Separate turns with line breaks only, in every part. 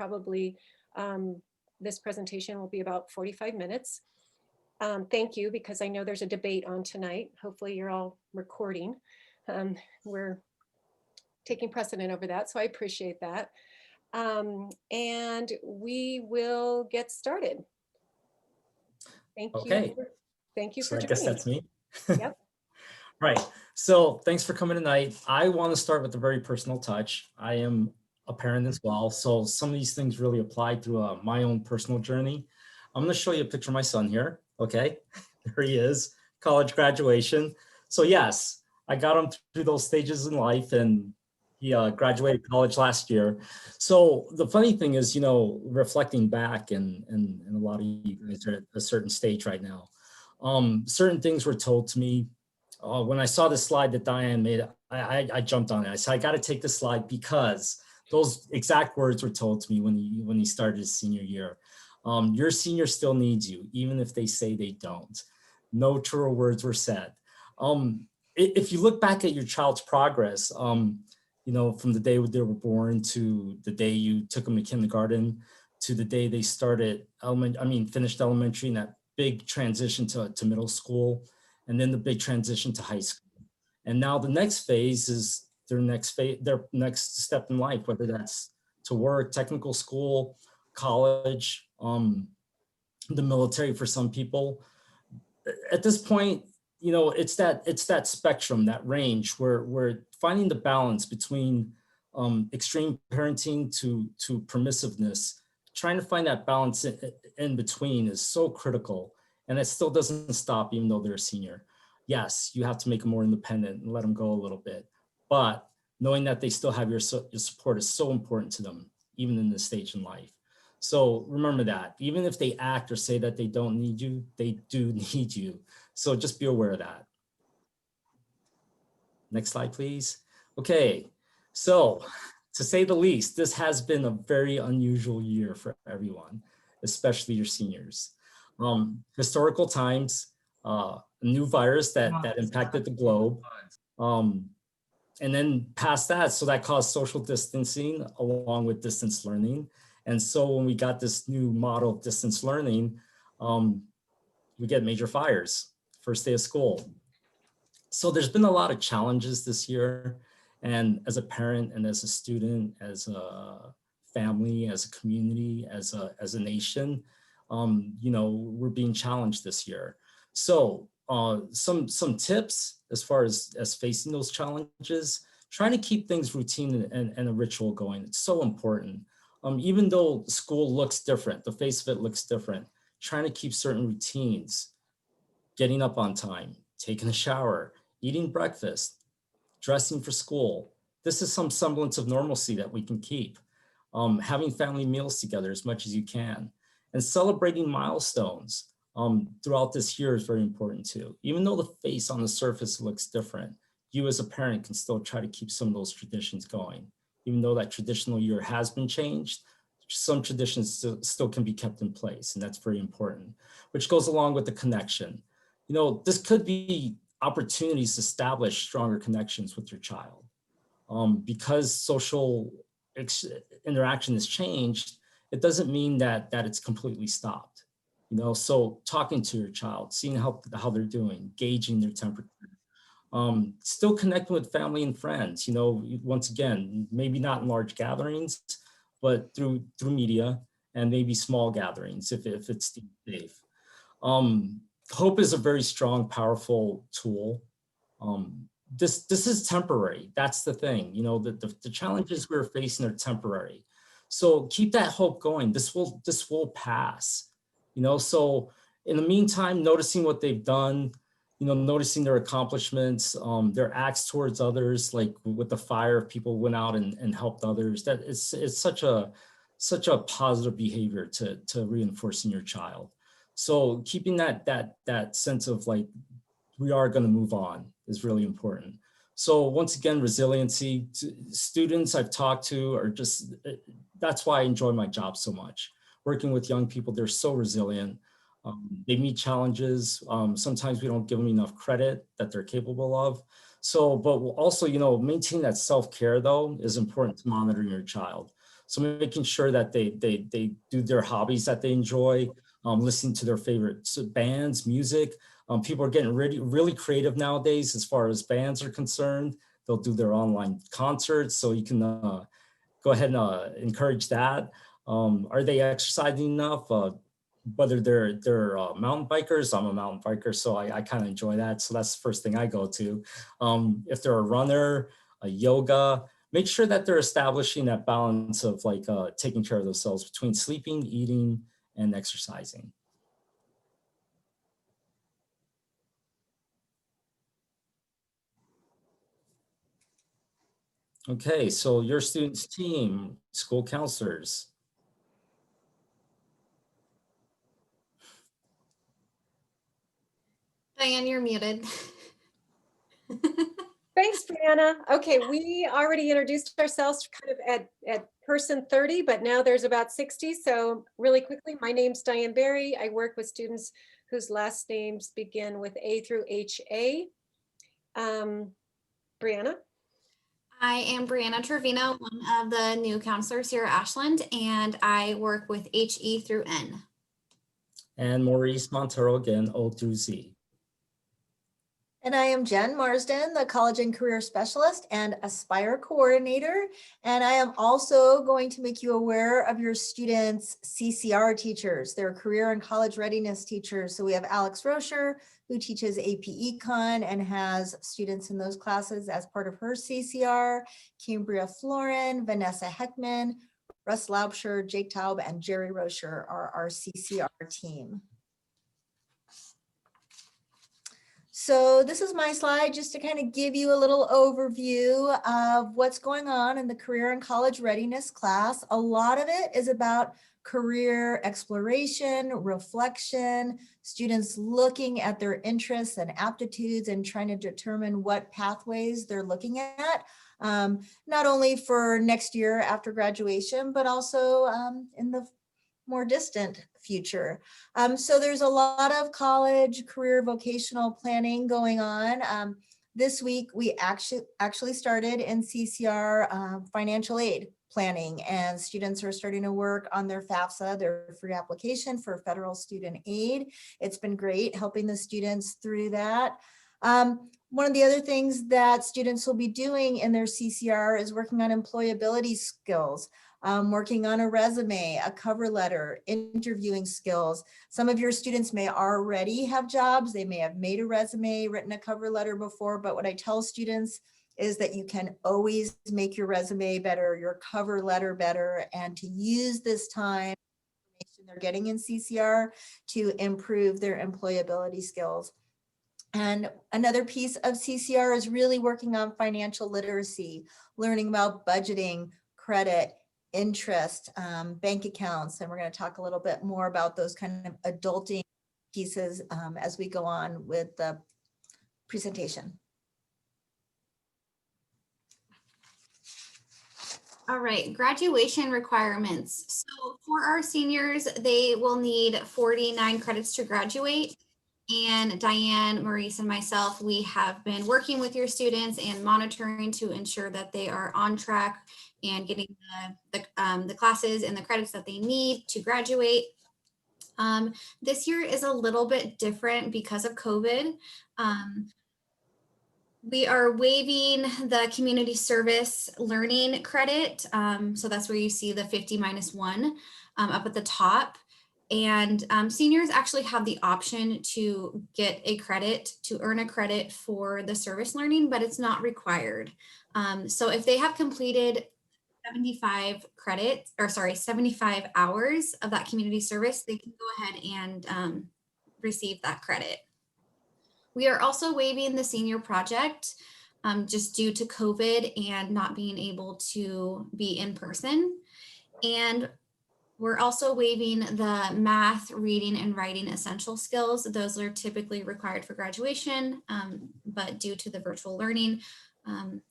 probably this presentation will be about 45 minutes. Thank you, because I know there's a debate on tonight. Hopefully you're all recording. We're taking precedent over that, so I appreciate that. And we will get started. Thank you.
Okay.
Thank you
So
for
I guess
joining.
that's me.
Yep.
Right. So thanks for coming tonight. I want to start with a very personal touch. I am a parent as well. So some of these things really apply through my own personal journey. I'm going to show you a picture of my son here. Okay. There he is, college graduation. So yes, I got him through those stages in life, and he graduated college last year. So the funny thing is, you know, reflecting back, and a lot of you guys are at a certain stage right now. Certain things were told to me. When I saw the slide that Diane made, I jumped on it. I said, I got to take this slide because those exact words were told to me when he started his senior year. Your senior still needs you, even if they say they don't. No truer words were said. If you look back at your child's progress, you know, from the day they were born to the day you took them to kindergarten, to the day they started finished elementary, and that big transition to middle school, and then the big transition to high school. And now the next phase is their next step in life, whether that's to work, technical school, college, the military for some people. At this point, you know, it's that spectrum, that range where we're finding the balance between extreme parenting to permissiveness. Trying to find that balance in between is so critical, and it still doesn't stop even though they're a senior. Yes, you have to make them more independent and let them go a little bit, but knowing that they still have your support is so important to them, even in this stage in life. So remember that even if they act or say that they don't need you, they do need you. So just be aware of that. Next slide, please. Okay, so to say the least, this has been a very unusual year for everyone, especially your seniors. Historical times, a new virus that impacted the globe. And then past that, so that caused social distancing along with distance learning. And so when we got this new model of distance learning, we get major fires, first day of school. So there's been a lot of challenges this year. And as a parent and as a student, as a family, as a community, as a nation, you know, we're being challenged this year. So some tips as far as facing those challenges, trying to keep things routine and a ritual going. It's so important. Even though school looks different, the face of it looks different, trying to keep certain routines, getting up on time, taking a shower, eating breakfast, dressing for school. This is some semblance of normalcy that we can keep. Having family meals together as much as you can, and celebrating milestones throughout this year is very important too. Even though the face on the surface looks different, you as a parent can still try to keep some of those traditions going. Even though that traditional year has been changed, some traditions still can be kept in place, and that's very important, which goes along with the connection. You know, this could be opportunities to establish stronger connections with your child. Because social interaction has changed, it doesn't mean that it's completely stopped. You know, so talking to your child, seeing how they're doing, gauging their temperature, still connecting with family and friends. You know, once again, maybe not in large gatherings, but through media, and maybe small gatherings if it's safe. Hope is a very strong, powerful tool. This is temporary. That's the thing. You know, the challenges we're facing are temporary. So keep that hope going. This will pass. You know, so in the meantime, noticing what they've done, you know, noticing their accomplishments, their acts towards others, like with the fire, people went out and helped others. That it's such a positive behavior to reinforce in your child. So keeping that sense of like, we are going to move on is really important. So once again, resiliency. Students I've talked to are just, that's why I enjoy my job so much. Working with young people, they're so resilient. They meet challenges. Sometimes we don't give them enough credit that they're capable of. So, but also, you know, maintaining that self-care though is important to monitor your child. So making sure that they do their hobbies that they enjoy, listening to their favorite bands, music. People are getting really creative nowadays as far as bands are concerned. They'll do their online concerts, so you can go ahead and encourage that. Are they exercising enough? Whether they're mountain bikers, I'm a mountain biker, so I kind of enjoy that. So that's the first thing I go to. If they're a runner, a yoga, make sure that they're establishing that balance of like taking care of themselves between sleeping, eating, and exercising. Okay, so your students' team, school counselors.
Diane, you're muted.
Thanks, Brianna. Okay, we already introduced ourselves kind of at person 30, but now there's about 60. So really quickly, my name's Diane Berry. I work with students whose last names begin with A through HA. Brianna?
I am Brianna Trevino, one of the new counselors here at Ashland, and I work with HE through N.
And Maurice Montero again, O through Z.
And I am Jen Marsden, the College and Career Specialist and Aspire Coordinator. And I am also going to make you aware of your students' CCR teachers, their Career and College Readiness teachers. So we have Alex Rocher, who teaches AP Econ and has students in those classes as part of her CCR, Cambria Florin, Vanessa Heckman, Russ Laubscher, Jake Taub, and Jerry Rocher are our CCR team. So this is my slide just to kind of give you a little overview of what's going on in the Career and College Readiness class. A lot of it is about career exploration, reflection, students looking at their interests and aptitudes and trying to determine what pathways they're looking at, not only for next year after graduation, but also in the more distant future. So there's a lot of college, career, vocational planning going on. This week, we actually started in CCR financial aid planning, and students are starting to work on their FAFSA, their free application for federal student aid. It's been great helping the students through that. One of the other things that students will be doing in their CCR is working on employability skills. Working on a resume, a cover letter, interviewing skills. Some of your students may already have jobs. They may have made a resume, written a cover letter before, but what I tell students is that you can always make your resume better, your cover letter better, and to use this time they're getting in CCR to improve their employability skills. And another piece of CCR is really working on financial literacy, learning about budgeting, credit, interest, bank accounts, and we're going to talk a little bit more about those kind of adulting pieces as we go on with the presentation.
All right, graduation requirements. So for our seniors, they will need 49 credits to graduate. And Diane, Maurice, and myself, we have been working with your students and monitoring to ensure that they are on track and getting the classes and the credits that they need to graduate. This year is a little bit different because of COVID. We are waiving the community service learning credit. So that's where you see the 50 minus 1 up at the top. And seniors actually have the option to get a credit, to earn a credit for the service learning, but it's not required. So if they have completed 75 credits, or sorry, 75 hours of that community service, they can go ahead and receive that credit. We are also waiving the senior project just due to COVID and not being able to be in person. And we're also waiving the math, reading, and writing essential skills. Those are typically required for graduation, but due to the virtual learning,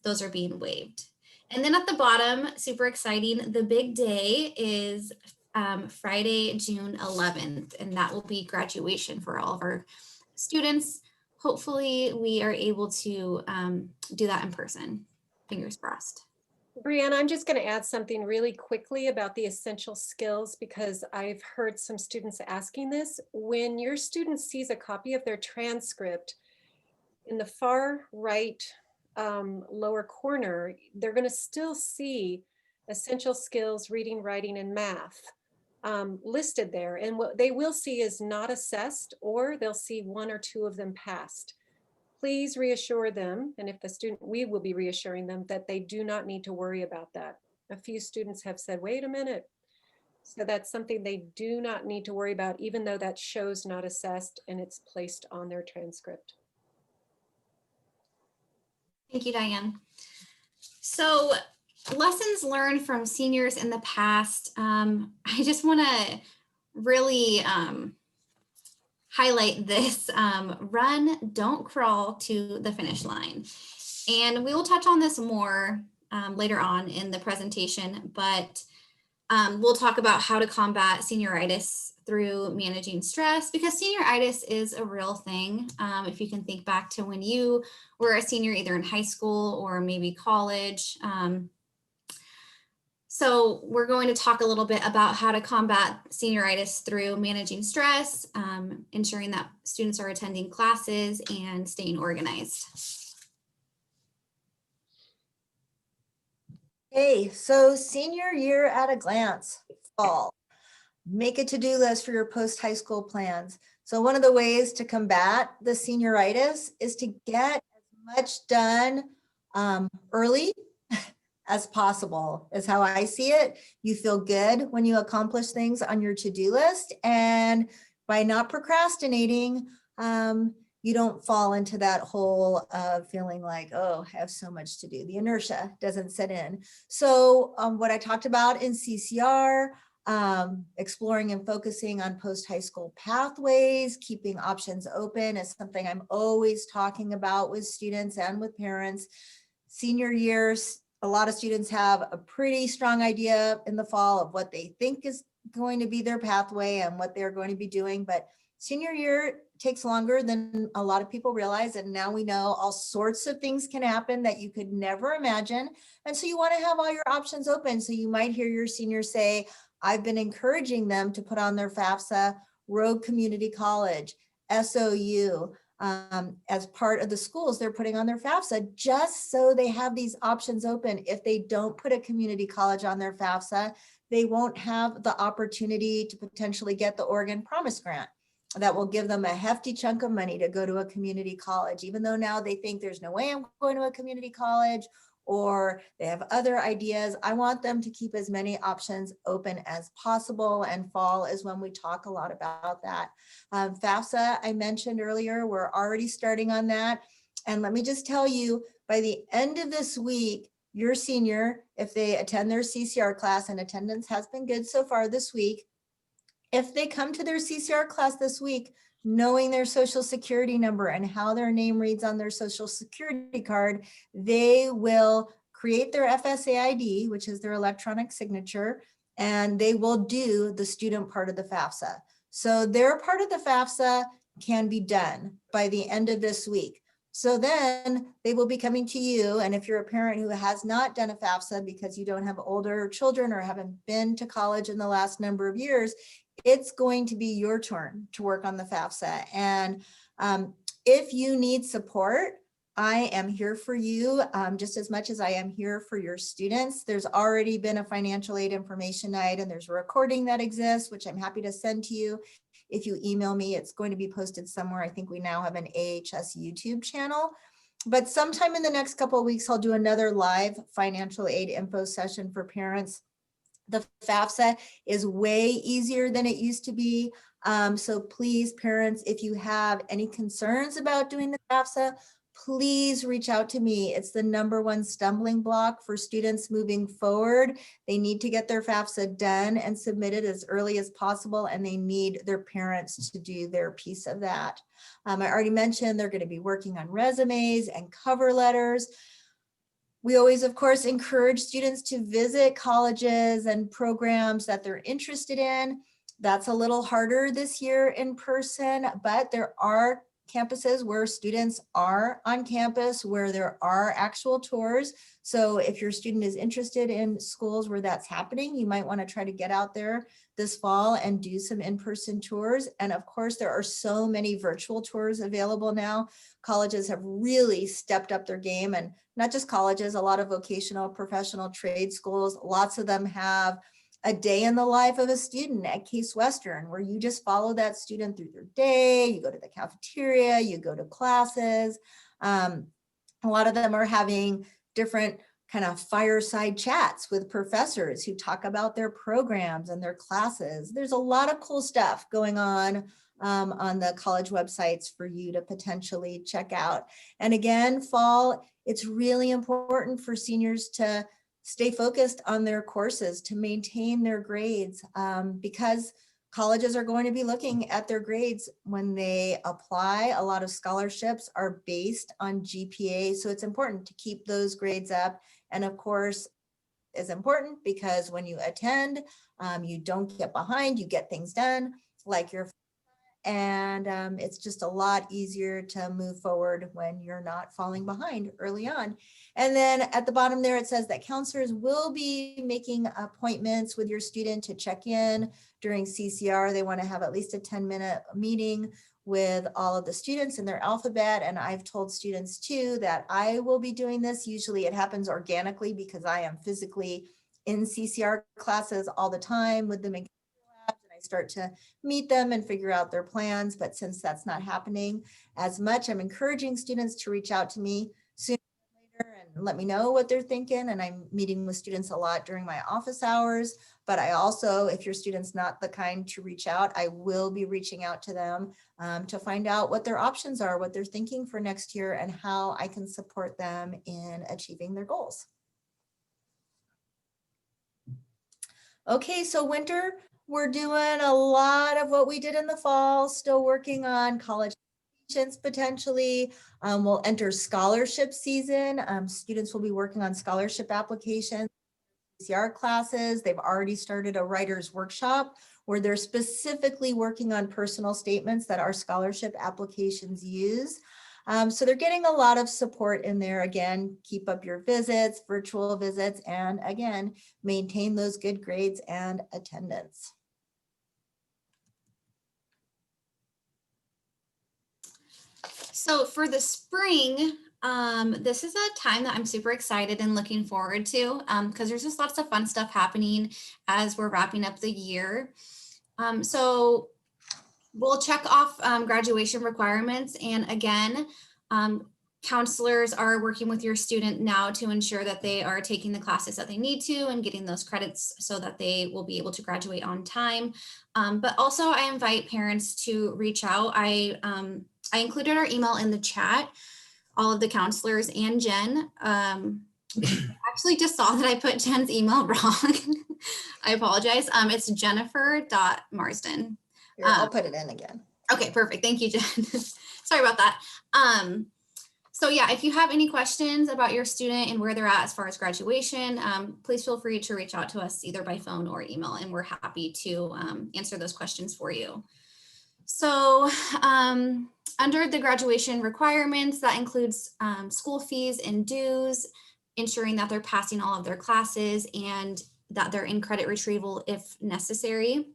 those are being waived. And then at the bottom, super exciting, the big day is Friday, June 11th, and that will be graduation for all of our students. Hopefully we are able to do that in person, fingers crossed.
Brianna, I'm just going to add something really quickly about the essential skills because I've heard some students asking this. When your student sees a copy of their transcript, in the far right lower corner, they're going to still see essential skills, reading, writing, and math listed there. And what they will see is not assessed, or they'll see one or two of them passed. Please reassure them, and if the student, we will be reassuring them that they do not need to worry about that. A few students have said, wait a minute. So that's something they do not need to worry about, even though that shows not assessed and it's placed on their transcript.
Thank you, Diane. So lessons learned from seniors in the past. I just want to really highlight this. Run, don't crawl to the finish line. And we will touch on this more later on in the presentation, but we'll talk about how to combat senioritis through managing stress, because senioritis is a real thing. If you can think back to when you were a senior, either in high school or maybe college. So we're going to talk a little bit about how to combat senioritis through managing stress, ensuring that students are attending classes, and staying organized.
Okay, so senior year at a glance, fall. Make a to-do list for your post-high school plans. So one of the ways to combat the senioritis is to get as much done early as possible, is how I see it. You feel good when you accomplish things on your to-do list, and by not procrastinating, you don't fall into that hole of feeling like, oh, I have so much to do. The inertia doesn't set in. So what I talked about in CCR, exploring and focusing on post-high school pathways, keeping options open is something I'm always talking about with students and with parents. Senior years, a lot of students have a pretty strong idea in the fall of what they think is going to be their pathway and what they're going to be doing, but senior year takes longer than a lot of people realize, and now we know all sorts of things can happen that you could never imagine, and so you want to have all your options open. So you might hear your seniors say, I've been encouraging them to put on their FAFSA, Rogue Community College, SOU, as part of the schools they're putting on their FAFSA, just so they have these options open. If they don't put a community college on their FAFSA, they won't have the opportunity to potentially get the Oregon Promise Grant that will give them a hefty chunk of money to go to a community college, even though now they think there's no way I'm going to a community college, or they have other ideas. I want them to keep as many options open as possible, and fall is when we talk a lot about that. FAFSA, I mentioned earlier, we're already starting on that. And let me just tell you, by the end of this week, your senior, if they attend their CCR class, and attendance has been good so far this week, if they come to their CCR class this week, knowing their social security number and how their name reads on their social security card, they will create their FSA ID, which is their electronic signature, and they will do the student part of the FAFSA. So their part of the FAFSA can be done by the end of this week. So then they will be coming to you, and if you're a parent who has not done a FAFSA because you don't have older children or haven't been to college in the last number of years, it's going to be your turn to work on the FAFSA. And if you need support, I am here for you just as much as I am here for your students. There's already been a financial aid information night, and there's a recording that exists, which I'm happy to send to you. If you email me, it's going to be posted somewhere. I think we now have an AHS YouTube channel. But sometime in the next couple of weeks, I'll do another live financial aid info session for parents. The FAFSA is way easier than it used to be. So please, parents, if you have any concerns about doing the FAFSA, please reach out to me. It's the #1 stumbling block for students moving forward. They need to get their FAFSA done and submitted as early as possible, and they need their parents to do their piece of that. I already mentioned they're going to be working on resumes and cover letters. We always, of course, encourage students to visit colleges and programs that they're interested in. That's a little harder this year in person, but there are campuses where students are on campus, where there are actual tours. So if your student is interested in schools where that's happening, you might want to try to get out there this fall and do some in-person tours. And of course, there are so many virtual tours available now. Colleges have really stepped up their game, and not just colleges, a lot of vocational, professional trade schools, lots of them have a day in the life of a student at Case Western, where you just follow that student through their day. You go to the cafeteria, you go to classes. A lot of them are having different kind of fireside chats with professors who talk about their programs and their classes. There's a lot of cool stuff going on the college websites for you to potentially check out. And again, fall, it's really important for seniors to stay focused on their courses, to maintain their grades, because colleges are going to be looking at their grades when they apply. A lot of scholarships are based on GPA, so it's important to keep those grades up. And of course, is important because when you attend, you don't get behind, you get things done like your, and it's just a lot easier to move forward when you're not falling behind early on. And then at the bottom there, it says that counselors will be making appointments with your student to check in during CCR. They want to have at least a 10-minute meeting with all of the students in their alphabet. And I've told students too that I will be doing this. Usually it happens organically because I am physically in CCR classes all the time with them in labs, and I start to meet them and figure out their plans. But since that's not happening as much, I'm encouraging students to reach out to me sooner or later and let me know what they're thinking. And I'm meeting with students a lot during my office hours. But I also, if your student's not the kind to reach out, I will be reaching out to them to find out what their options are, what they're thinking for next year, and how I can support them in achieving their goals. Okay, so winter, we're doing a lot of what we did in the fall, still working on college applications potentially. We'll enter scholarship season. Students will be working on scholarship applications. CCR classes. They've already started a writer's workshop where they're specifically working on personal statements that our scholarship applications use. So they're getting a lot of support in there. Again, keep up your visits, virtual visits, and again, maintain those good grades and attendance.
So for the spring, this is a time that I'm super excited and looking forward to because there's just lots of fun stuff happening as we're wrapping up the year. So we'll check off graduation requirements. And again, counselors are working with your student now to ensure that they are taking the classes that they need to and getting those credits so that they will be able to graduate on time. But also I invite parents to reach out. I included our email in the chat, all of the counselors and Jen. Actually just saw that I put Jen's email wrong. I apologize. It's jennifer.marsden.
Here, I'll put it in again.
Okay, perfect. Thank you, Jen. Sorry about that. So yeah, if you have any questions about your student and where they're at as far as graduation, please feel free to reach out to us either by phone or email, and we're happy to answer those questions for you. So under the graduation requirements, that includes school fees and dues, ensuring that they're passing all of their classes and that they're in credit retrieval if necessary.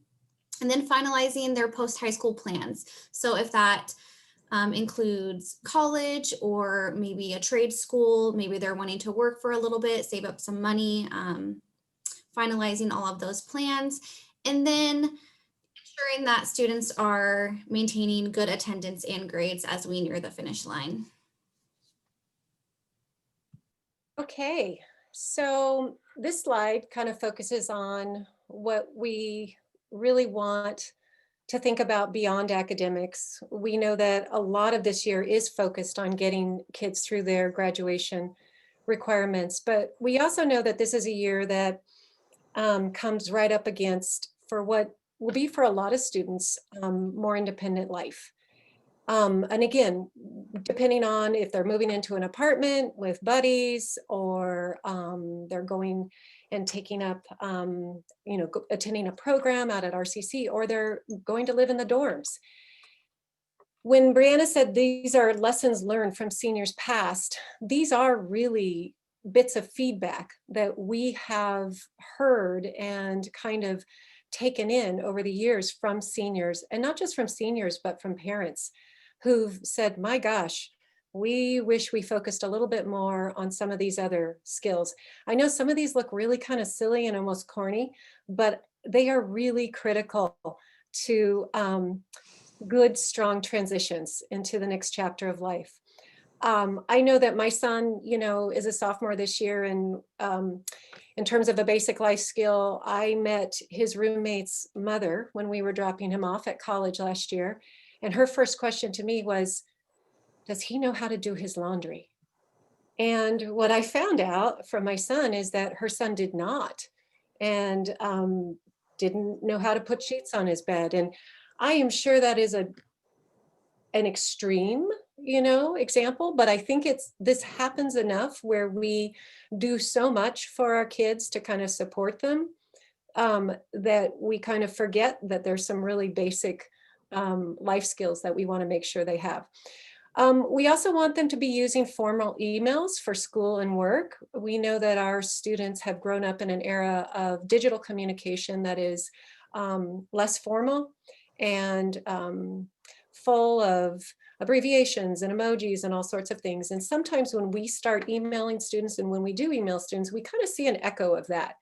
And then finalizing their post-high school plans. So if that includes college or maybe a trade school, maybe they're wanting to work for a little bit, save up some money, finalizing all of those plans. And then ensuring that students are maintaining good attendance and grades as we near the finish line.
Okay, so this slide kind of focuses on what we really want to think about beyond academics. We know that a lot of this year is focused on getting kids through their graduation requirements, but we also know that this is a year that comes right up against, for what will be for a lot of students, more independent life. And again, depending on if they're moving into an apartment with buddies or they're going and taking up, attending a program out at RCC, or they're going to live in the dorms. when Brianna said these are lessons learned from seniors past, these are really bits of feedback that we have heard and kind of taken in over the years from seniors, and not just from seniors, but from parents who've said, my gosh, we wish we focused a little bit more on some of these other skills. I know some of these look really kind of silly and almost corny, but they are really critical to good, strong transitions into the next chapter of life. I know that my son, is a sophomore this year, and in terms of a basic life skill, I met his roommate's mother when we were dropping him off at college last year. And her first question to me was, does he know how to do his laundry? And what I found out from my son is that her son did not, and didn't know how to put sheets on his bed. And I am sure that is an extreme, example, but I think this happens enough where we do so much for our kids to kind of support them, that we kind of forget that there's some really basic life skills that we want to make sure they have. We also want them to be using formal emails for school and work. We know that our students have grown up in an era of digital communication that is less formal and full of abbreviations and emojis and all sorts of things. And sometimes when we start emailing students, and when we do email students, we kind of see an echo of that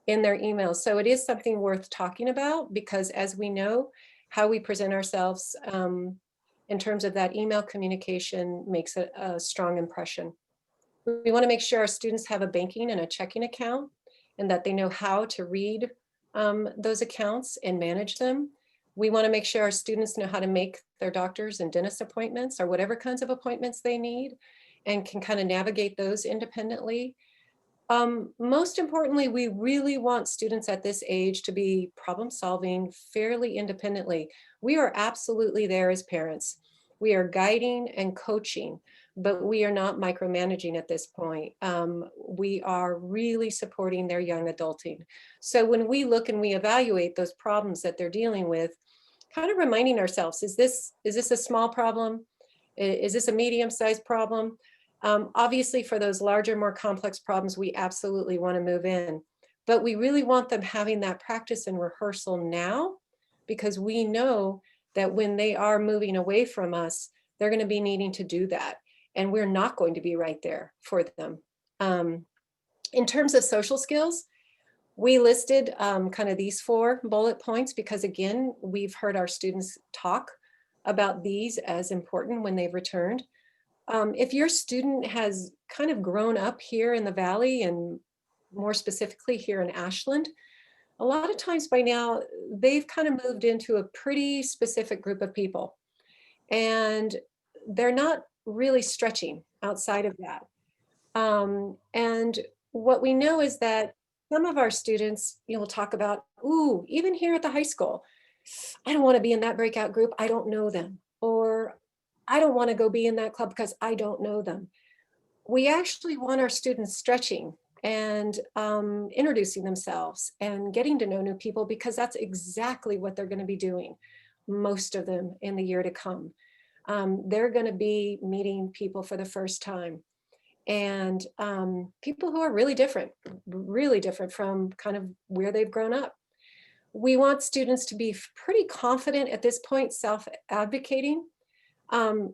in their emails. So it is something worth talking about, because as we know, how we present ourselves in terms of that email communication makes a strong impression. We want to make sure our students have a banking and a checking account, and that they know how to read those accounts and manage them. We want to make sure our students know how to make their doctors and dentist appointments, or whatever kinds of appointments they need, and can kind of navigate those independently. Most importantly, we really want students at this age to be problem solving fairly independently. We are absolutely there as parents. We are guiding and coaching, but we are not micromanaging at this point. We are really supporting their young adulting. So when we look and we evaluate those problems that they're dealing with, kind of reminding ourselves, is this a small problem? Is this a medium-sized problem? Obviously, for those larger, more complex problems, we absolutely want to move in, but we really want them having that practice and rehearsal now, because we know that when they are moving away from us, they're going to be needing to do that, and we're not going to be right there for them. In terms of social skills, we listed kind of these 4 bullet points, because again, we've heard our students talk about these as important when they've returned. If your student has kind of grown up here in the Valley, and more specifically here in Ashland, a lot of times by now, they've kind of moved into a pretty specific group of people, and they're not really stretching outside of that. And what we know is that some of our students, will talk about, ooh, even here at the high school, I don't want to be in that breakout group. I don't know them. Or I don't want to go be in that club because I don't know them. We actually want our students stretching and introducing themselves and getting to know new people, because that's exactly what they're going to be doing, most of them, in the year to come. They're going to be meeting people for the first time, and people who are really different from kind of where they've grown up. We want students to be pretty confident at this point, self-advocating.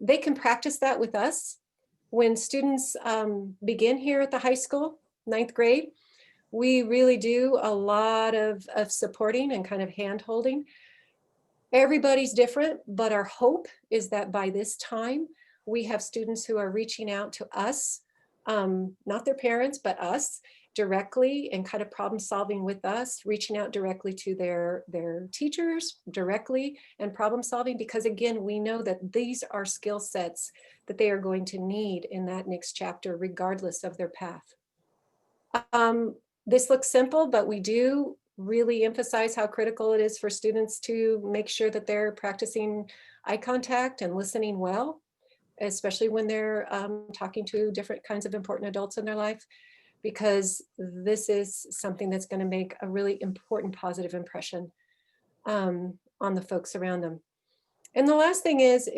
They can practice that with us. When students begin here at the high school, 9th grade, we really do a lot of supporting and kind of hand-holding. Everybody's different, but our hope is that by this time, we have students who are reaching out to us, not their parents, but us directly, and kind of problem solving with us, reaching out directly to their teachers directly, and problem solving, because again, we know that these are skill sets that they are going to need in that next chapter, regardless of their path. This looks simple, but we do really emphasize how critical it is for students to make sure that they're practicing eye contact and listening well, especially when they're talking to different kinds of important adults in their life, because this is something that's going to make a really important positive impression on the folks around them. And the last thing is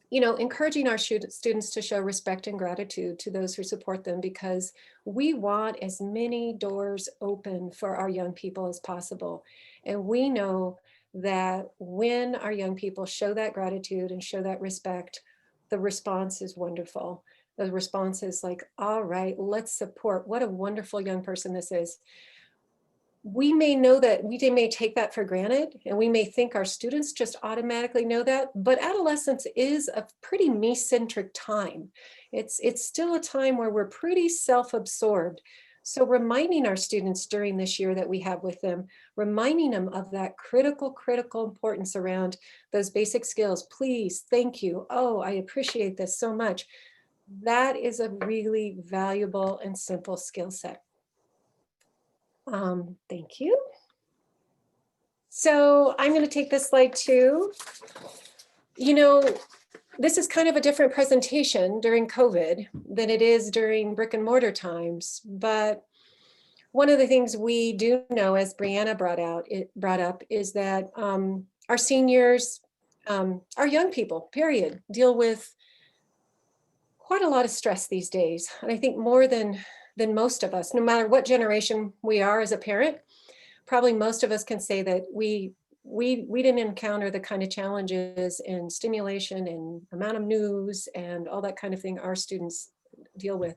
you know, encouraging our students to show respect and gratitude to those who support them, because we want as many doors open for our young people as possible. And we know that when our young people show that gratitude and show that respect, the response is wonderful. The response is like, all right, let's support. What a wonderful young person this is. We may know that, we may take that for granted, and we may think our students just automatically know that, but adolescence is a pretty me-centric time. It's still a time where we're pretty self-absorbed. So reminding our students during this year that we have with them, reminding them of that critical importance around those basic skills. Please, thank you. Oh, I appreciate this so much. That is a really valuable and simple skill set. Thank you. So I'm going to take this slide too. You know, this is kind of a different presentation during COVID than it is during brick and mortar times. But one of the things we do know, as Brianna brought up, is that our seniors, our young people, period, deal with quite a lot of stress these days. And I think more than most of us, no matter what generation we are as a parent, probably most of us can say that we didn't encounter the kind of challenges in stimulation and amount of news and all that kind of thing our students deal with.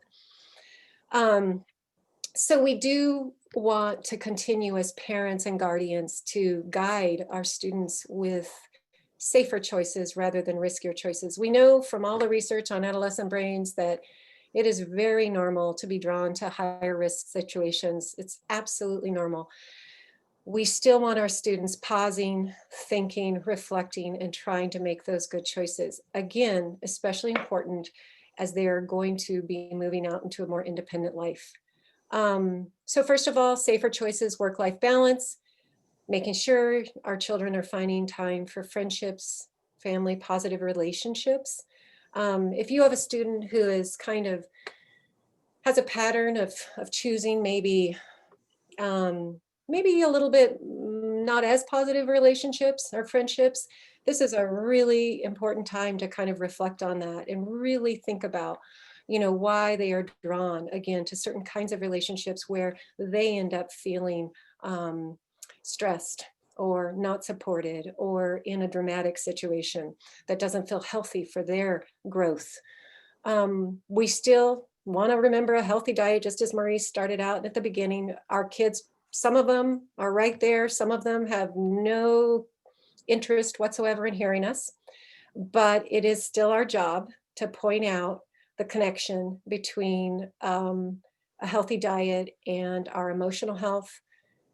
So we do want to continue as parents and guardians to guide our students with safer choices rather than riskier choices. We know from all the research on adolescent brains that it is very normal to be drawn to higher risk situations. It's absolutely normal. We still want our students pausing, thinking, reflecting, and trying to make those good choices. Again, especially important as they are going to be moving out into a more independent life. So first of all, safer choices, work-life balance, making sure our children are finding time for friendships, family, positive relationships. If you have a student who is kind of has a pattern of choosing maybe maybe a little bit not as positive relationships or friendships, this is a really important time to kind of reflect on that and really think about, you know, why they are drawn again to certain kinds of relationships where they end up feeling stressed or not supported or in a dramatic situation that doesn't feel healthy for their growth. We still want to remember a healthy diet, just as Marie started out at the beginning. Our kids, some of them are right there. Some of them have no interest whatsoever in hearing us, but it is still our job to point out the connection between a healthy diet and our emotional health,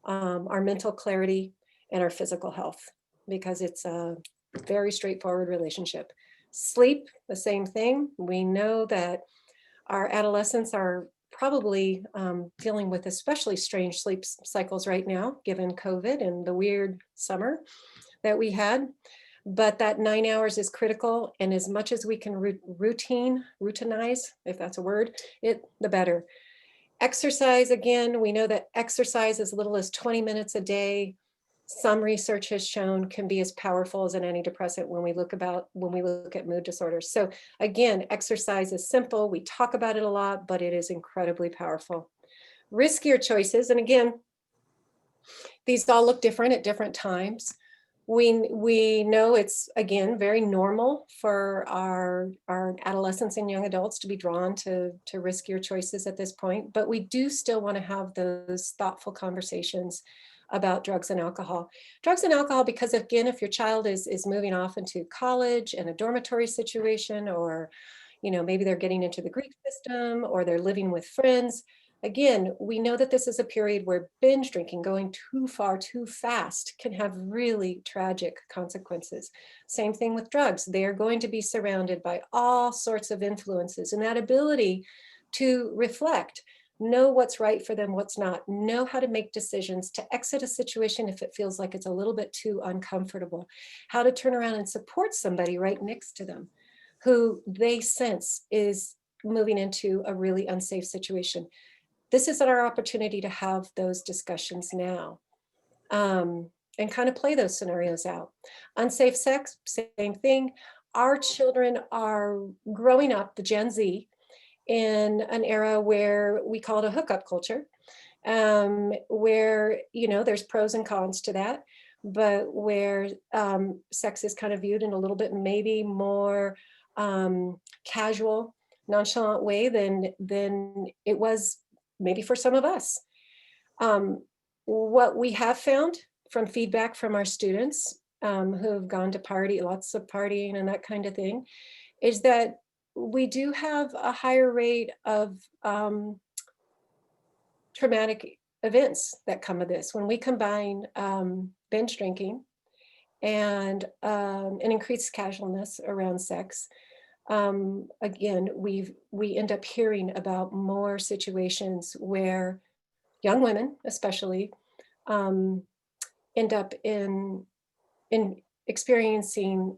our mental clarity, and our physical health, because it's a very straightforward relationship. Sleep, the same thing. We know that our adolescents are probably dealing with especially strange sleep cycles right now, given COVID and the weird summer that we had. But that 9 hours is critical. And as much as we can routinize, if that's a word, the better. Exercise, again, we know that exercise as little as 20 minutes a day, some research has shown can be as powerful as an antidepressant when we look at mood disorders. So again, exercise is simple. We talk about it a lot, but it is incredibly powerful. Riskier choices, and again, these all look different at different times. We know it's, again, very normal for our adolescents and young adults to be drawn to riskier choices at this point, but we do still want to have those thoughtful conversations about drugs and alcohol. Drugs and alcohol, because again, if your child is moving off into college and a dormitory situation, or, you know, maybe they're getting into the Greek system or they're living with friends, again, we know that this is a period where binge drinking, going too far, too fast, can have really tragic consequences. Same thing with drugs. They are going to be surrounded by all sorts of influences, and that ability to reflect, know what's right for them, what's not, know how to make decisions, to exit a situation if it feels like it's a little bit too uncomfortable, how to turn around and support somebody right next to them who they sense is moving into a really unsafe situation. This is our opportunity to have those discussions now. and kind of play those scenarios out. Unsafe sex, same thing. Our children are growing up, the Gen Z, in an era where we call it a hookup culture, where, you know, there's pros and cons to that, but where sex is kind of viewed in a little bit maybe more casual, nonchalant way than it was maybe for some of us. What we have found from feedback from our students who have gone to party, lots of partying and that kind of thing, is that we do have a higher rate of traumatic events that come of this. When we combine binge drinking and an increased casualness around sex, again, we end up hearing about more situations where young women especially end up in experiencing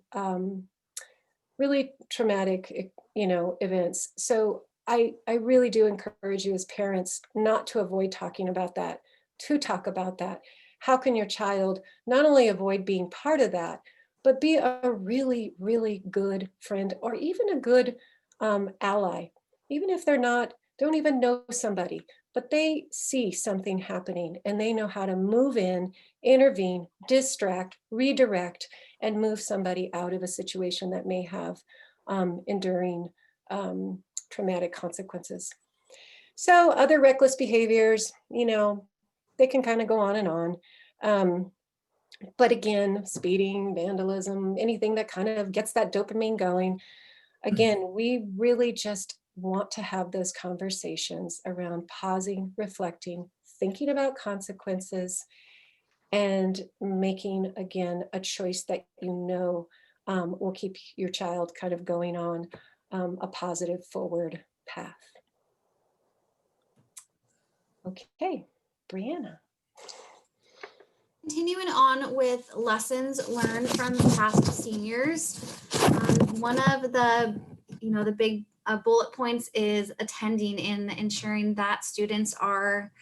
really traumatic, you know, events. So I really do encourage you as parents not to avoid talking about that, to talk about that. How can your child not only avoid being part of that, but be a really, really good friend or even a good ally, even if they're not, don't even know somebody, but they see something happening and they know how to move in, intervene, distract, redirect, and move somebody out of a situation that may have enduring traumatic consequences. So other reckless behaviors, you know, they can kind of go on and on. But again, speeding, vandalism, anything that kind of gets that dopamine going. Again, we really just want to have those conversations around pausing, reflecting, thinking about consequences, and making, again, a choice that you know will keep your child kind of going on a positive forward path. Okay, Brianna.
Continuing on with lessons learned from past seniors, one of the, you know, the big bullet points is attending and ensuring that students are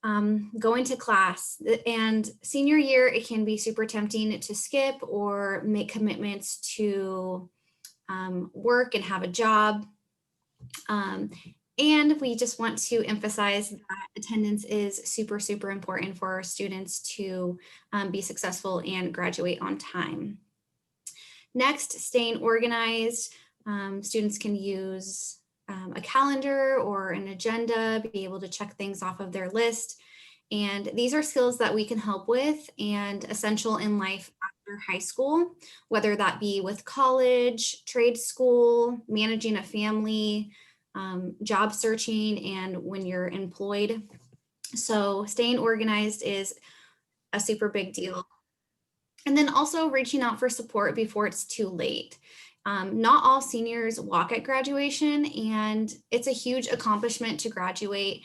going to class. And senior year, it can be super tempting to skip or make commitments to work and have a job. And we just want to emphasize that attendance is super, super important for our students to be successful and graduate on time. Next, staying organized. Students can use a calendar or an agenda, be able to check things off of their list. And these are skills that we can help with and essential in life after high school, whether that be with college, trade school, managing a family, job searching, and when you're employed. So staying organized is a super big deal. And then also reaching out for support before it's too late. Not all seniors walk at graduation, and it's a huge accomplishment to graduate.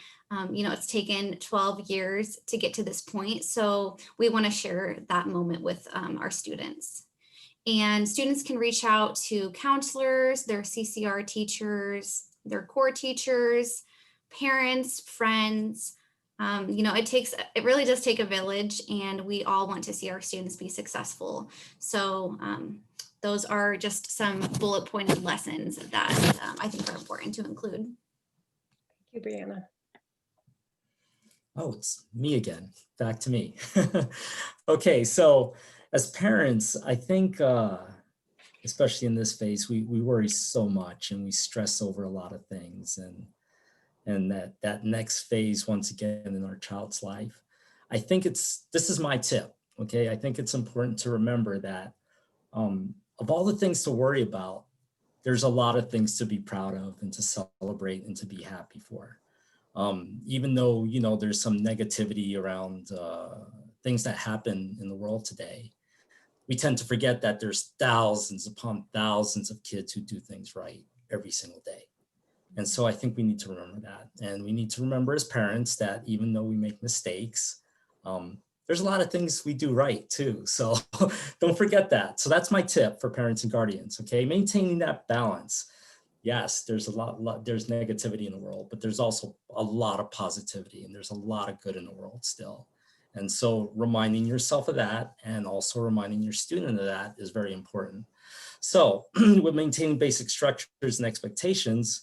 You know, it's taken 12 years to get to this point. So we want to share that moment with our students. And students can reach out to counselors, their CCR teachers, their core teachers, parents, friends. You know, it really does take a village, and we all want to see our students be successful. So those are just some bullet pointed lessons that I think are important to include.
Thank you, Brianna.
Oh, it's me again, back to me. Okay, so as parents, I think, especially in this phase, we worry so much and we stress over a lot of things, and that next phase, once again, in our child's life, I think this is my tip, okay? I think it's important to remember that of all the things to worry about, there's a lot of things to be proud of and to celebrate and to be happy for. Even though, you know, there's some negativity around things that happen in the world today, we tend to forget that there's thousands upon thousands of kids who do things right every single day. And so I think we need to remember that. And we need to remember as parents that even though we make mistakes, there's a lot of things we do right too. So don't forget that. So that's my tip for parents and guardians, okay? Maintaining that balance. Yes, there's there's negativity in the world, but there's also a lot of positivity, and there's a lot of good in the world still. And so reminding yourself of that and also reminding your student of that is very important. So with maintaining basic structures and expectations,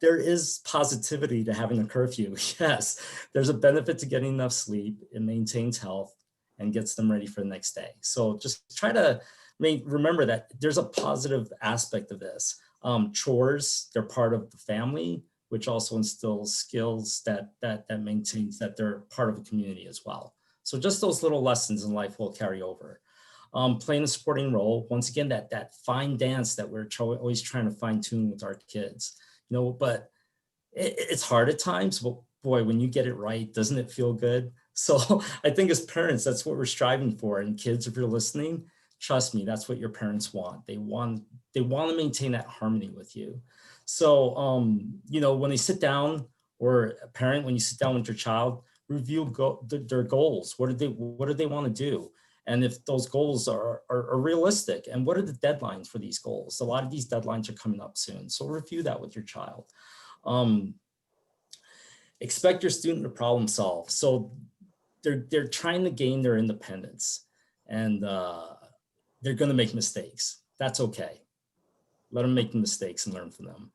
there is positivity to having a curfew. Yes, there's a benefit to getting enough sleep. It maintains health and gets them ready for the next day. So just try to remember that there's a positive aspect of this. Chores, they're part of the family, which also instills skills that maintains that they're part of a community as well. So just those little lessons in life will carry over. Playing a supporting role, once again, that fine dance that we're always trying to fine tune with our kids, you know, but it's hard at times, but boy, when you get it right, doesn't it feel good? So I think as parents, that's what we're striving for. And kids, if you're listening, trust me, that's what your parents want. They want to maintain that harmony with you. So, you know, when they sit down, or a parent, when you sit down with your child, review their goals. What do they want to do? And if those goals are realistic, and what are the deadlines for these goals? A lot of these deadlines are coming up soon. So review that with your child. Expect your student to problem solve. So they're trying to gain their independence, and they're going to make mistakes. That's okay. Let them make mistakes and learn from them.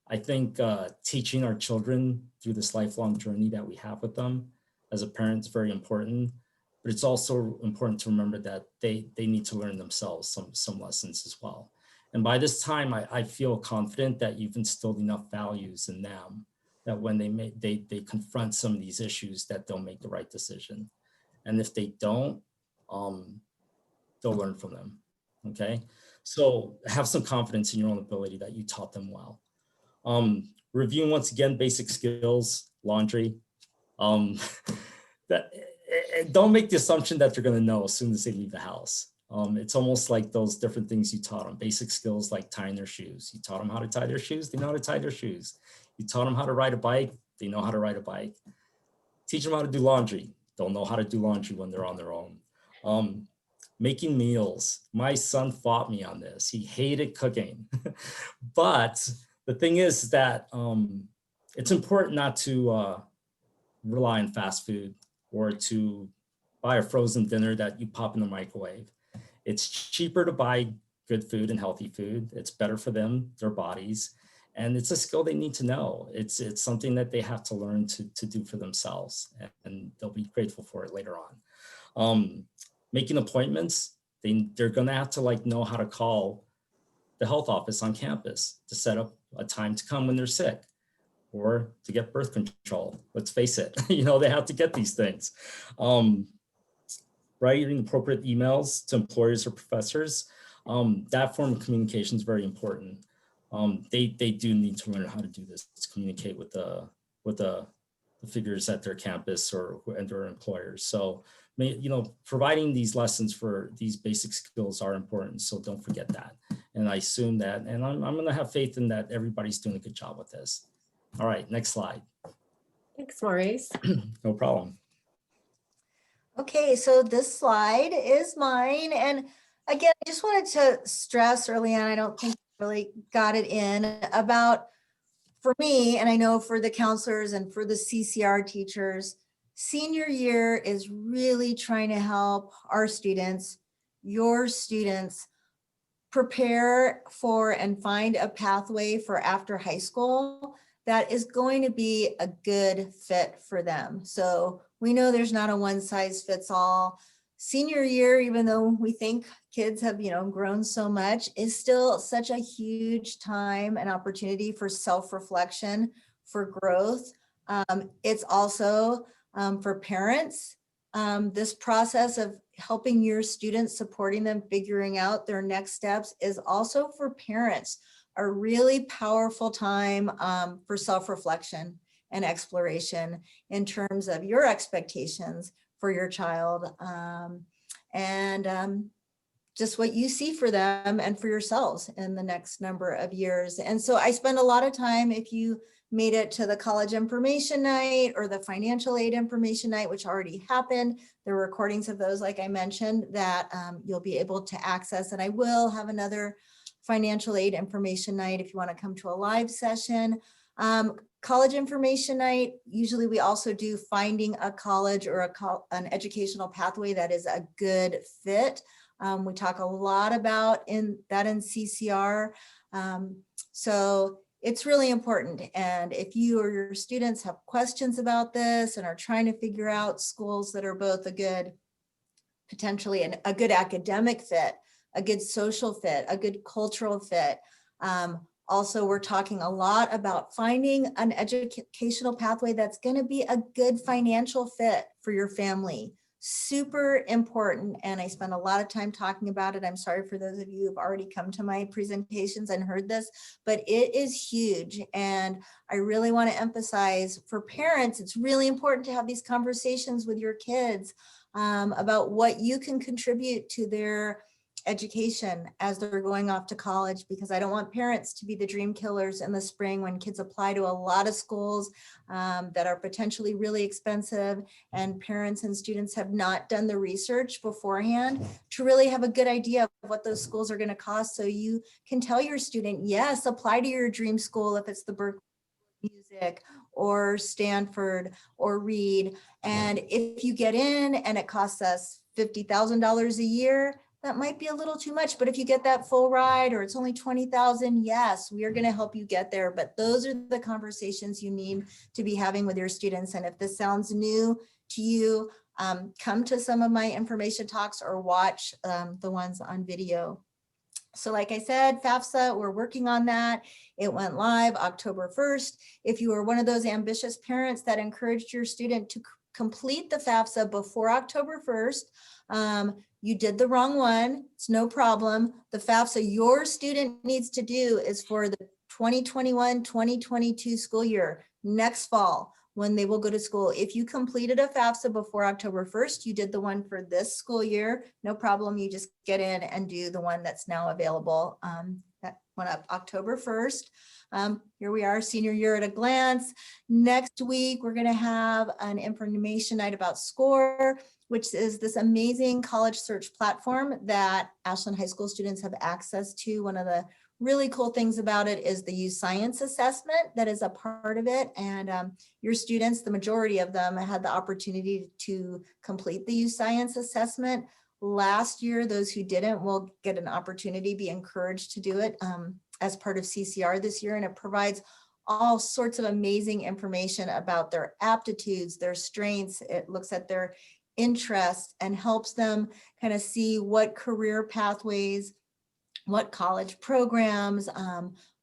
I think teaching our children through this lifelong journey that we have with them as a parent is very important, but it's also important to remember that they need to learn themselves some lessons as well. And by this time, I feel confident that you've instilled enough values in them that when they confront some of these issues, that they'll make the right decision. And if they don't, they'll learn from them, okay? So have some confidence in your own ability that you taught them well. Reviewing, once again, basic skills, laundry. Don't make the assumption that they're gonna know as soon as they leave the house. It's almost like those different things you taught them, basic skills like tying their shoes. You taught them how to tie their shoes, they know how to tie their shoes. You taught them how to ride a bike, they know how to ride a bike. Teach them how to do laundry, they'll know how to do laundry when they're on their own. Making meals, my son fought me on this. He hated cooking. But the thing is that it's important not to rely on fast food or to buy a frozen dinner that you pop in the microwave. It's cheaper to buy good food and healthy food. It's better for them, their bodies, and it's a skill they need to know. It's something that they have to learn to do for themselves, and they'll be grateful for it later on. Making appointments, they're gonna have to know how to call the health office on campus to set up a time to come when they're sick or to get birth control. Let's face it, you know, they have to get these things. Writing appropriate emails to employers or professors, that form of communication is very important. They do need to learn how to do this, to communicate with the figures at their campus and their employers. So, you know, providing these lessons for these basic skills are important. So don't forget that. And I assume that, and I'm going to have faith in that everybody's doing a good job with this. All right, next slide.
Thanks, Maurice.
No problem.
Okay, so this slide is mine. And again, I just wanted to stress early on, I don't think I really got it in about, for me, and I know for the counselors and for the CCR teachers, senior year is really trying to help our students, your students, prepare for and find a pathway for after high school that is going to be a good fit for them. So we know there's not a one size fits all. Senior year, even though we think kids have, you know, grown so much, is still such a huge time and opportunity for self-reflection, for growth. It's also for parents, this process of helping your students, supporting them, figuring out their next steps is also for parents, a really powerful time for self-reflection and exploration in terms of your expectations for your child and just what you see for them and for yourselves in the next number of years. And so I spend a lot of time, if you made it to the college information night or the financial aid information night, which already happened, there are recordings of those, like I mentioned, that you'll be able to access. And I will have another financial aid information night if you want to come to a live session. college information night, usually we also do finding a college or an educational pathway that is a good fit. We talk a lot about in CCR. So it's really important. And if you or your students have questions about this and are trying to figure out schools that are both a good, potentially a good academic fit, a good social fit, a good cultural fit. Also, we're talking a lot about finding an educational pathway that's going to be a good financial fit for your family. Super important. And I spend a lot of time talking about it. I'm sorry for those of you who've already come to my presentations and heard this, but it is huge. And I really want to emphasize for parents, it's really important to have these conversations with your kids about what you can contribute to their education as they're going off to college, because I don't want parents to be the dream killers in the spring when kids apply to a lot of schools that are potentially really expensive, and parents and students have not done the research beforehand to really have a good idea of what those schools are going to cost. So you can tell your student, yes, apply to your dream school if it's the Berkeley Music or Stanford or Reed. And if you get in and it costs us $50,000 a year, that might be a little too much, but if you get that full ride or it's only 20,000, yes, we are going to help you get there. But those are the conversations you need to be having with your students. And if this sounds new to you, come to some of my information talks or watch the ones on video. So like I said, FAFSA, we're working on that. It went live October 1st. If you are one of those ambitious parents that encouraged your student to complete the FAFSA before October 1st, you did the wrong one. It's no problem. The FAFSA your student needs to do is for the 2021-2022 school year, next fall, when they will go to school. If you completed a FAFSA before October 1st, you did the one for this school year, no problem. You just get in and do the one that's now available. That went up October 1st. Here we are, senior year at a glance. Next week, we're going to have an information night about SCORE, which is this amazing college search platform that Ashland High School students have access to. One of the really cool things about it is the youth science assessment that is a part of it. And your students, the majority of them, had the opportunity to complete the youth science assessment. Last year, those who didn't will get an opportunity, be encouraged to do it as part of CCR this year. And it provides all sorts of amazing information about their aptitudes, their strengths. It looks at their interests and helps them kind of see what career pathways, what college programs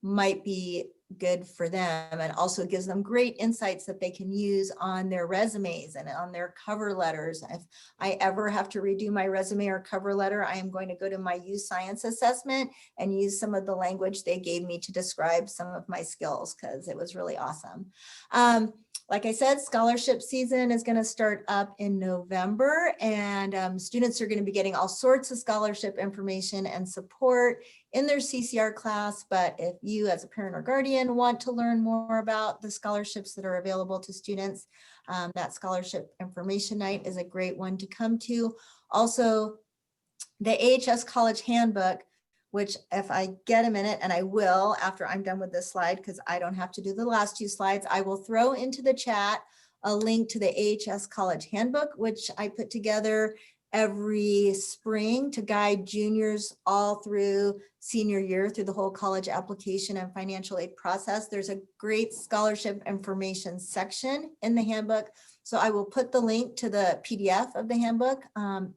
might be good for them, and also gives them great insights that they can use on their resumes and on their cover letters. If I ever have to redo my resume or cover letter, I am going to go to my youth science assessment and use some of the language they gave me to describe some of my skills, because it was really awesome. Like I said, scholarship season is going to start up in November, and students are going to be getting all sorts of scholarship information and support in their CCR class. But if you as a parent or guardian want to learn more about the scholarships that are available to students, that scholarship information night is a great one to come to. Also, the AHS College Handbook, which if I get a minute, and I will after I'm done with this slide, because I don't have to do the last two slides, I will throw into the chat a link to the AHS College Handbook, which I put together every spring to guide juniors all through senior year, through the whole college application and financial aid process. There's a great scholarship information section in the handbook. So I will put the link to the PDF of the handbook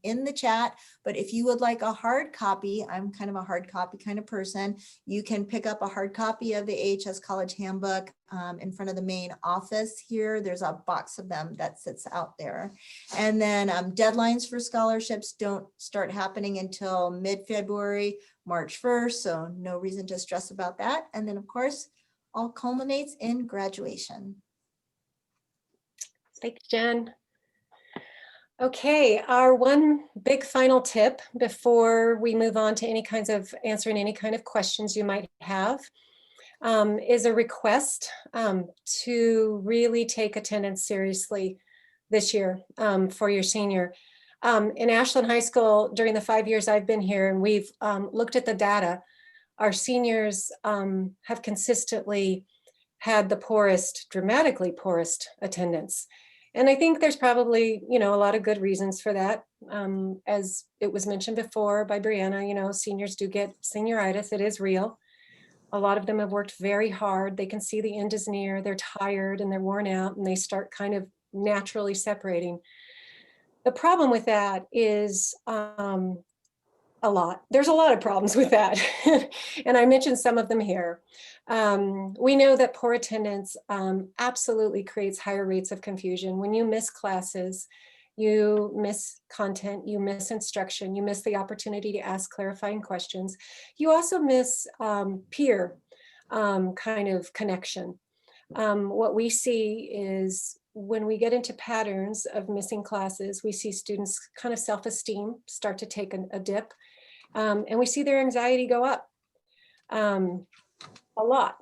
in the chat. But if you would like a hard copy, I'm kind of a hard copy kind of person, you can pick up a hard copy of the AHS College Handbook in front of the main office here. There's a box of them that sits out there. And then deadlines for scholarships don't start happening until mid-February, March 1st. So no reason to stress about that. And then of course, all culminates in graduation.
Thanks, Jen. Okay, our one big final tip before we move on to any kinds of answering any kind of questions you might have is a request to really take attendance seriously this year for your senior. In Ashland High School, during the 5 years I've been here, and we've looked at the data, our seniors have consistently had the poorest, dramatically poorest attendance. And I think there's probably, a lot of good reasons for that. As it was mentioned before by Brianna, seniors do get senioritis. It is real. A lot of them have worked very hard. They can see the end is near. They're tired and they're worn out, and they start kind of naturally separating. The problem with that is there's a lot of problems with that. And I mentioned some of them here. We know that poor attendance absolutely creates higher rates of confusion. When you miss classes, you miss content, you miss instruction, you miss the opportunity to ask clarifying questions. You also miss peer kind of connection. What we see is when we get into patterns of missing classes, we see students kind of self-esteem start to take a dip. And we see their anxiety go up a lot.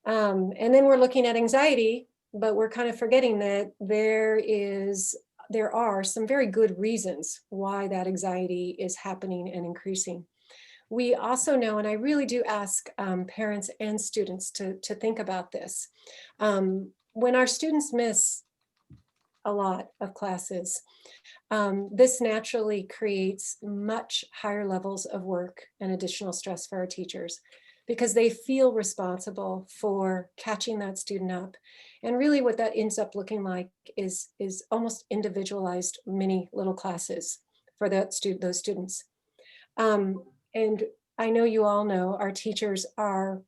And then we're looking at anxiety, but we're kind of forgetting that there are some very good reasons why that anxiety is happening and increasing. We also know, and I really do ask parents and students to think about this. When our students miss a lot of classes, this naturally creates much higher levels of work and additional stress for our teachers, because they feel responsible for catching that student up. And really what that ends up looking like is almost individualized mini little classes for those students. And I know you all know our teachers are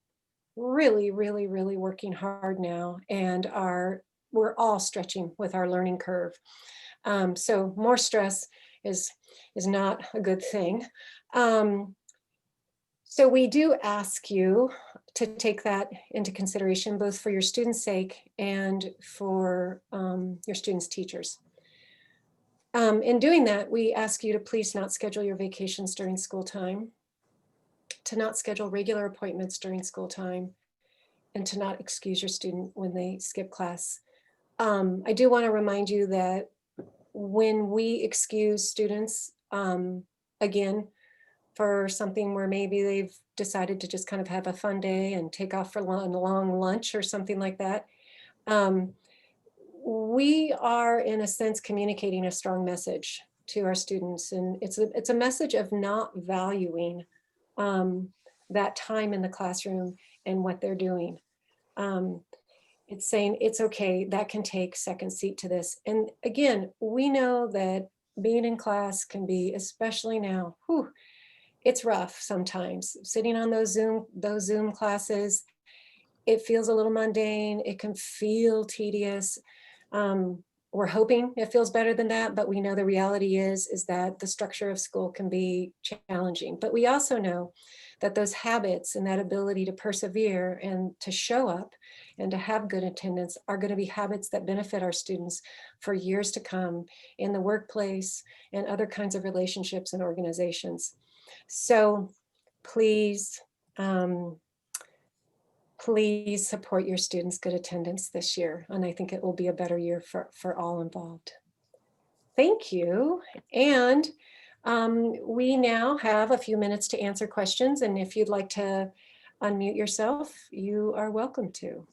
really, really, really working hard now, and we're all stretching with our learning curve. So more stress is not a good thing. So we do ask you to take that into consideration, both for your students' sake and for your students' teachers. In doing that, we ask you to please not schedule your vacations during school time, to not schedule regular appointments during school time, and to not excuse your student when they skip class. I do want to remind you that when we excuse students, again, for something where maybe they've decided to just kind of have a fun day and take off for a long lunch or something like that, we are in a sense communicating a strong message to our students, and it's a message of not valuing that time in the classroom and what they're doing. It's saying it's okay, that can take second seat to this. And again, we know that being in class can be, especially now, it's rough sometimes. Sitting on those Zoom classes, it feels a little mundane. It can feel tedious. We're hoping it feels better than that, but we know the reality is that the structure of school can be challenging. But we also know that those habits and that ability to persevere and to show up and to have good attendance are going to be habits that benefit our students for years to come in the workplace and other kinds of relationships and organizations. So please, please support your students' good attendance this year. And I think it will be a better year for all involved. Thank you. And we now have a few minutes to answer questions. And if you'd like to unmute yourself, you are welcome to.